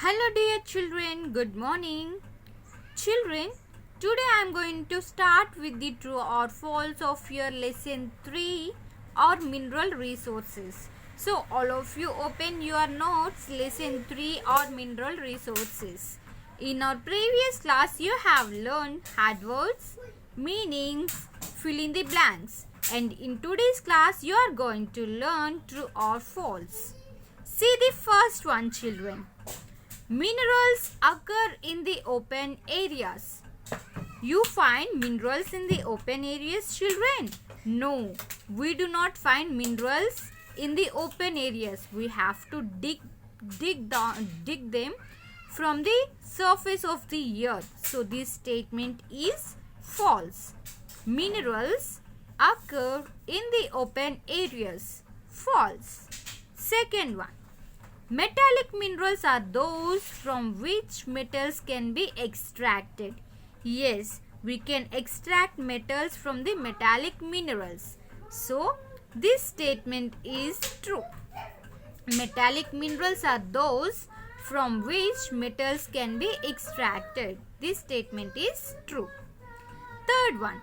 Hello dear children, good morning. Children, today I am going to start with the true or false of your lesson 3 or mineral resources. So all of you open your notes, lesson 3 or mineral resources. In our previous class you have learned adwords, meanings, fill in the blanks, and in today's class you are going to learn true or false. See the first one, children. Minerals occur in the open areas. You find minerals in the open areas, children? No, we do not find minerals in the open areas. We have to dig them from the surface of the earth. So this statement is false. Minerals occur in the open areas. False. Second one. Metallic minerals are those from which metals can be extracted. Yes, we can extract metals from the metallic minerals. So, this statement is true. Metallic minerals are those from which metals can be extracted. This statement is true. Third one.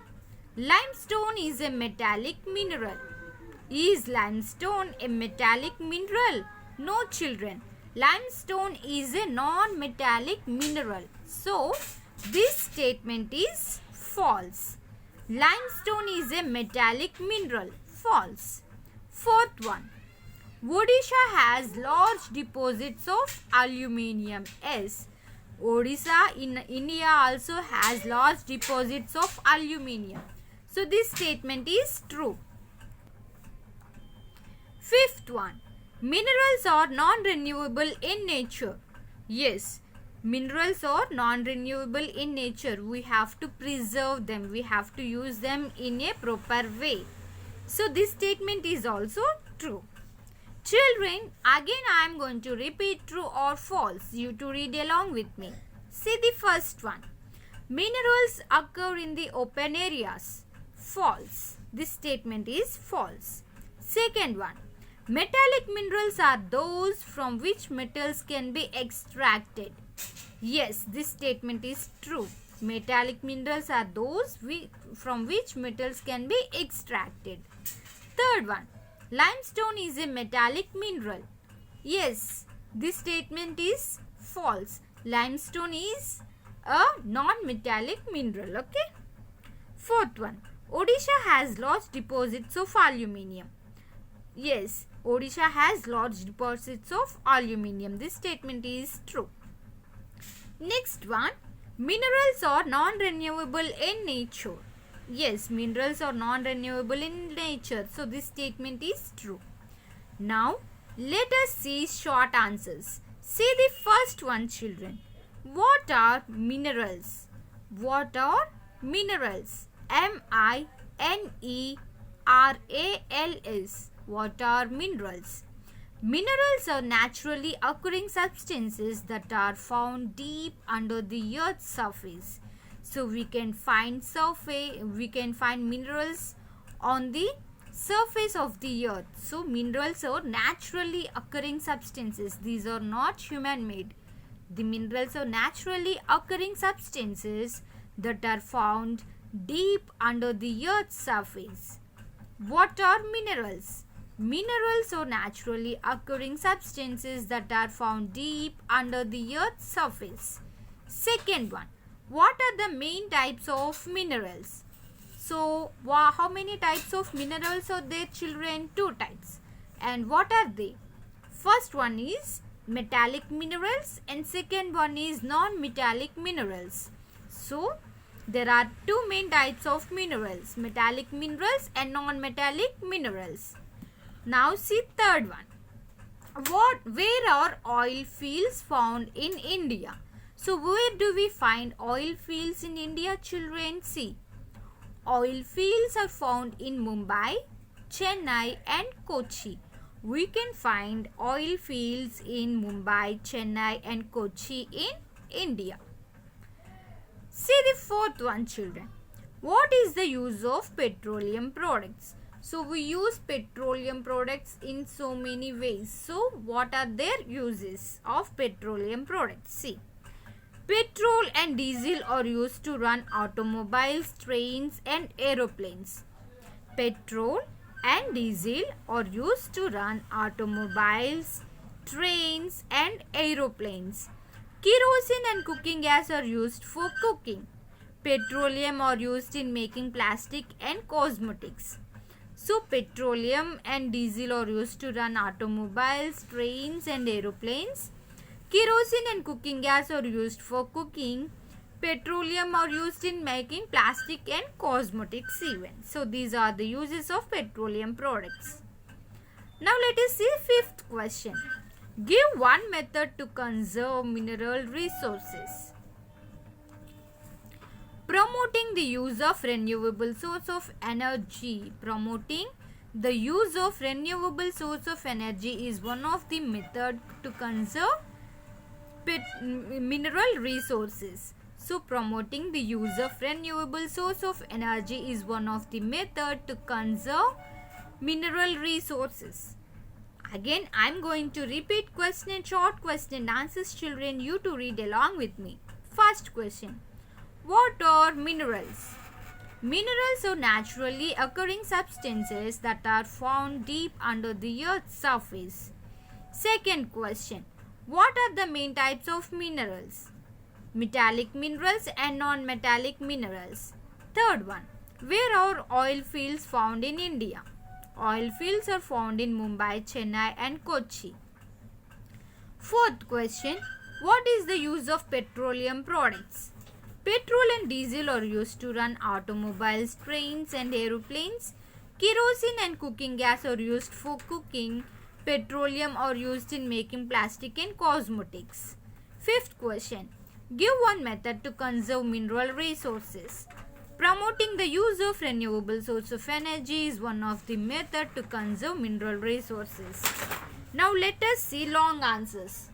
Limestone is a metallic mineral. Is limestone a metallic mineral? No, children. Limestone is a non-metallic mineral. So, this statement is false. Limestone is a metallic mineral. False. Fourth one. Odisha has large deposits of aluminium. Yes. Odisha in India also has large deposits of aluminium. So, this statement is true. Fifth one. Minerals are non-renewable in nature. Yes, minerals are non-renewable in nature. We have to preserve them. We have to use them in a proper way. So, this statement is also true. Children, again I am going to repeat true or false. You to read along with me. See the first one. Minerals occur in the open areas. False. This statement is false. Second one. Metallic minerals are those from which metals can be extracted. Yes, this statement is true. Metallic minerals are those from which metals can be extracted. Third one. Limestone is a metallic mineral. Yes, this statement is false. Limestone is a non-metallic mineral. Okay. Fourth one. Odisha has large deposits of aluminium. Yes, Odisha has large deposits of aluminium. This statement is true. Next one. Minerals are non-renewable in nature. Yes, minerals are non-renewable in nature. So, this statement is true. Now, let us see short answers. See the first one, children. What are minerals? What are minerals? M-I-N-E-R-A-L-S. What are minerals? Minerals are naturally occurring substances that are found deep under the earth's surface. So we can find minerals on the surface of the earth. So minerals are naturally occurring substances. These are not human made. The minerals are naturally occurring substances that are found deep under the earth's surface. What are minerals? Minerals are naturally occurring substances that are found deep under the earth's surface. Second one. What are the main types of minerals? So, how many types of minerals are there, children? 2 types. And what are they? First one is metallic minerals and second one is non-metallic minerals. So, there are 2 main types of minerals, metallic minerals and non-metallic minerals. Now see third one. Where are oil fields found in India? So where do we find oil fields in India, children? See. Oil fields are found in Mumbai, Chennai and Kochi. We can find oil fields in Mumbai, Chennai and Kochi in India. See the fourth one, children. What is the use of petroleum products? So we use petroleum products in so many ways. So what are their uses of petroleum products? See, petrol and diesel are used to run automobiles, trains and aeroplanes. Petrol and diesel are used to run automobiles, trains and aeroplanes. Kerosene and cooking gas are used for cooking. Petroleum are used in making plastic and cosmetics. So petroleum and diesel are used to run automobiles, trains and aeroplanes. Kerosene and cooking gas are used for cooking. Petroleum are used in making plastic and cosmetics even. So these are the uses of petroleum products. Now let us see fifth question. Give one method to conserve mineral resources. Promoting the use of renewable source of energy. Promoting the use of renewable source of energy is one of the methods to conserve mineral resources. So promoting the use of renewable source of energy is one of the methods to conserve mineral resources. Again, I am going to repeat question, short question answers. Children, you to read along with me. First question. What are minerals? Minerals are naturally occurring substances that are found deep under the earth's surface. Second question. What are the main types of minerals? Metallic minerals and non-metallic minerals. Third one. Where are oil fields found in India? Oil fields are found in Mumbai, Chennai and Kochi. Fourth question. What is the use of petroleum products? Petrol and diesel are used to run automobiles, trains and aeroplanes. Kerosene and cooking gas are used for cooking. Petroleum are used in making plastic and cosmetics. Fifth question. Give one method to conserve mineral resources. Promoting the use of renewable source of energy is one of the methods to conserve mineral resources. Now let us see long answers.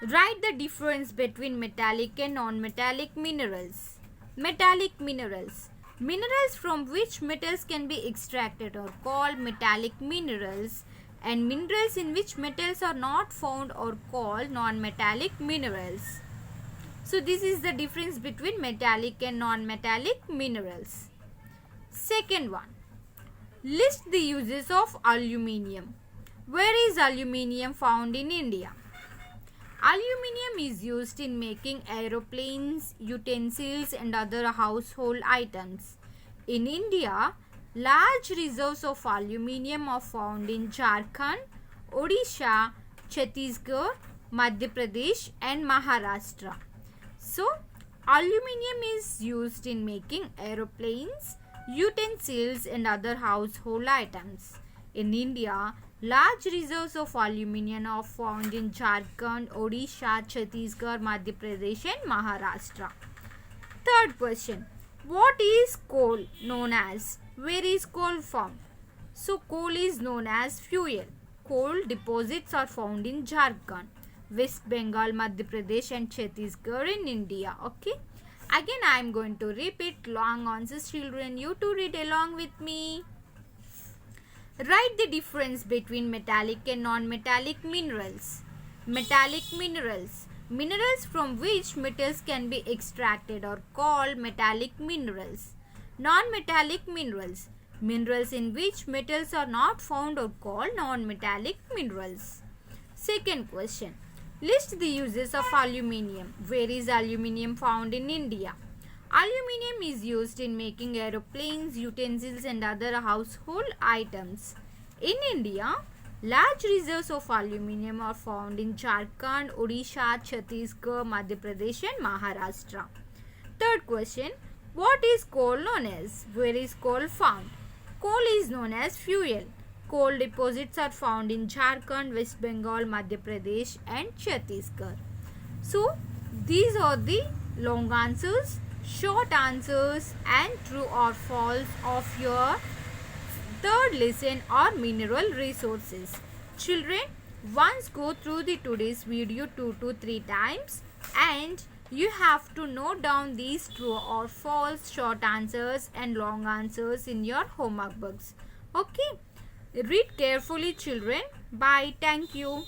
Write the difference between metallic and non-metallic minerals. Metallic minerals. Minerals from which metals can be extracted are called metallic minerals, and minerals in which metals are not found are called non-metallic minerals. So this is the difference between metallic and non-metallic minerals. Second one. List the uses of aluminium. Where is aluminium found in India? Aluminium is used in making aeroplanes, utensils and other household items. In India, large reserves of aluminium are found in Jharkhand, Odisha, Chhattisgarh, Madhya Pradesh and Maharashtra. So, aluminium is used in making aeroplanes, utensils and other household items. In India, large reserves of aluminium are found in Jharkhand, Odisha, Chhattisgarh, Madhya Pradesh and Maharashtra. Third question. What is coal known as? Where is coal found? So coal is known as fuel. Coal deposits are found in Jharkhand, West Bengal, Madhya Pradesh and Chhattisgarh in India. Okay. Again I am going to repeat long answers. Children, you to read along with me. Write the difference between metallic and non-metallic minerals. Metallic minerals. Minerals from which metals can be extracted are called metallic minerals. Non-metallic minerals. Minerals in which metals are not found are called non-metallic minerals. Second question. List the uses of aluminium. Where is aluminium found in India? Aluminium is used in making aeroplanes, utensils and other household items. In India, large reserves of aluminium are found in Jharkhand, Odisha, Chhattisgarh, Madhya Pradesh and Maharashtra. Third question. What is coal known as? Where is coal found? Coal is known as fuel. Coal deposits are found in Jharkhand, West Bengal, Madhya Pradesh and Chhattisgarh. So, these are the long answers, short answers and true or false of your third lesson or mineral resources. Children, once go through the today's video 2 to 3 times and You have to note down these true or false short answers and long answers in your homework books. Okay. Read carefully, children. Bye. Thank you.